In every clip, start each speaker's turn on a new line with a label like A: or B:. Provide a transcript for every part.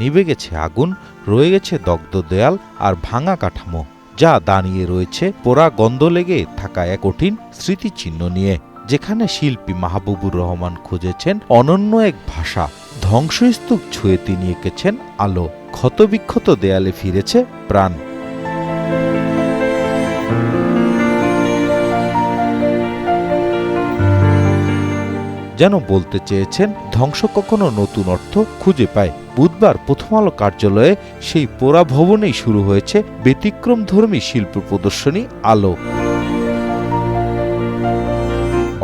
A: নিভে গেছে আগুন, রয়ে গেছে দগ্ধ দেয়াল আর ভাঙা কাঠামো, যা দাঁড়িয়ে রয়েছে পোড়া গন্ধ লেগে থাকা এক কঠিন স্মৃতিচিহ্ন নিয়ে। যেখানে শিল্পী মাহবুবুর রহমান খুঁজেছেন অনন্য এক ভাষা, ধ্বংসস্তূপ ছুঁয়ে তিনি এঁকেছেন আলো, ক্ষতবিক্ষত দেয়ালে ফিরেছে প্রাণ। যেন বলতে চেয়েছেন, ধ্বংস কখনো নতুন অর্থ খুঁজে পায়। বুধবার প্রথম আলো কার্যালয়ে সেই পোড়া ভবনেই শুরু হয়েছে ব্যতিক্রমধর্মী শিল্প প্রদর্শনী আলো।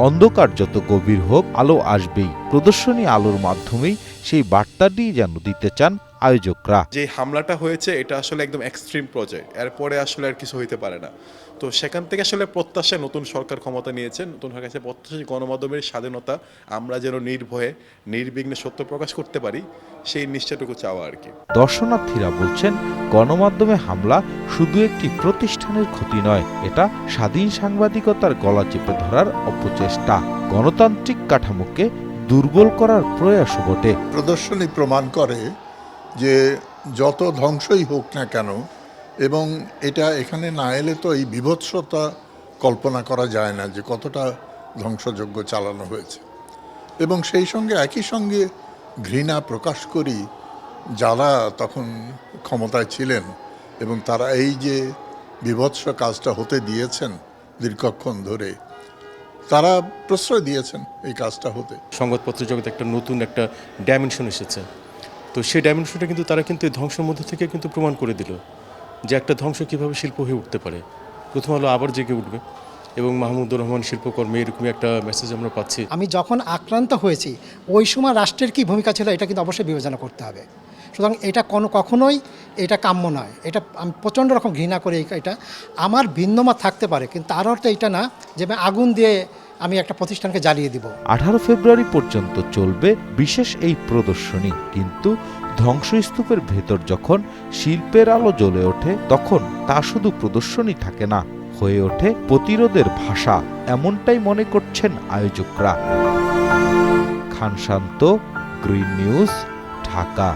A: অন্ধকার যত গভীর হোক, আলো আসবেই। প্রদর্শনী আলোর মাধ্যমেই সেই বার্তাটি যেন দিতে চান আয়োজকরা।
B: যে হামলাটা হয়েছে এটা আসলে একদম এক্সট্রিম পর্যায়ে, এরপরে আসলে আর কিছু হইতে পারে না। তো সেখান থেকে আসলে প্রত্যাশা, নতুন সরকার ক্ষমতা নিয়েছেন, নতুন সরকার কাছে প্রত্যাশা গণমাধ্যমের স্বাধীনতা, আমরা যেন নির্ভয়ে নির্বিঘ্নে সত্য প্রকাশ করতে পারি, সেই নিশ্চয়টুকু চাওয়া আর কি।
A: দর্শনার্থীরা বলছেন, গণমাধ্যমে হামলা শুধু একটি প্রতিষ্ঠানের ক্ষতি নয়, এটা স্বাধীন সাংবাদিকতার গলা চেপে ধরার অপচেষ্টা, গণতান্ত্রিক কাঠামোকে দুর্বল করার প্রয়াসও বটে।
C: প্রদর্শনী প্রমাণ করে যে যত ধ্বংসই হোক না কেন, এবং এটা এখানে না এলে তো এই বীভৎসতা কল্পনা করা যায় না যে কতটা ধ্বংসযজ্ঞ চালানো হয়েছে। এবং সেই সঙ্গে একই সঙ্গে ঘৃণা প্রকাশ করি যারা তখন ক্ষমতায় ছিলেন এবং তারা এই যে বীভৎস কাজটা হতে দিয়েছেন দীর্ঘক্ষণ ধরে, তারা প্রশ্রয় দিয়েছেন এই কাজটা হতে।
D: সংবাদপত্র জগতে একটা নতুন একটা ডাইমেনশন এসেছে। তো সেই ডাইমেনশনটা কিন্তু তারা কিন্তু এই ধ্বংসের মধ্যে থেকে কিন্তু প্রমাণ করে দিল যে একটা ধ্বংস কীভাবে শিল্প হয়ে উঠতে পারে। প্রথম আলো আবার জেগে উঠবে এবং মাহমুদুর রহমান শিল্পকর্মে এরকমই একটা মেসেজ আমরা পাচ্ছি।
E: আমি যখন আক্রান্ত হয়েছি ওই সময় রাষ্ট্রের কী ভূমিকা ছিল এটা কিন্তু অবশ্যই বিবেচনা করতে হবে। সুতরাং এটা কখনোই এটা কাম্য নয়। এটা আমি প্রচণ্ড রকম ঘৃণা করি। এটা আমার ভিন্নমত থাকতে পারে, কিন্তু তার অর্থ এটা না যে আগুন দিয়ে আমি একটা প্রতিষ্ঠানকে জ্বালিয়ে দিব।
A: 18 ফেব্রুয়ারি পর্যন্ত চলবে বিশেষ এই প্রদর্শনী। কিন্তু ধ্বংসস্তূপের ভেতর যখন শিল্পের আলো জ্বলে ওঠে, তখন তা শুধু প্রদর্শনী থাকে না, হয়ে ওঠে প্রতিরোধের ভাষা। এমনটাই মনে করছেন আয়োজকরা। খান শান্ত, গ্রিন নিউজ, ঢাকা।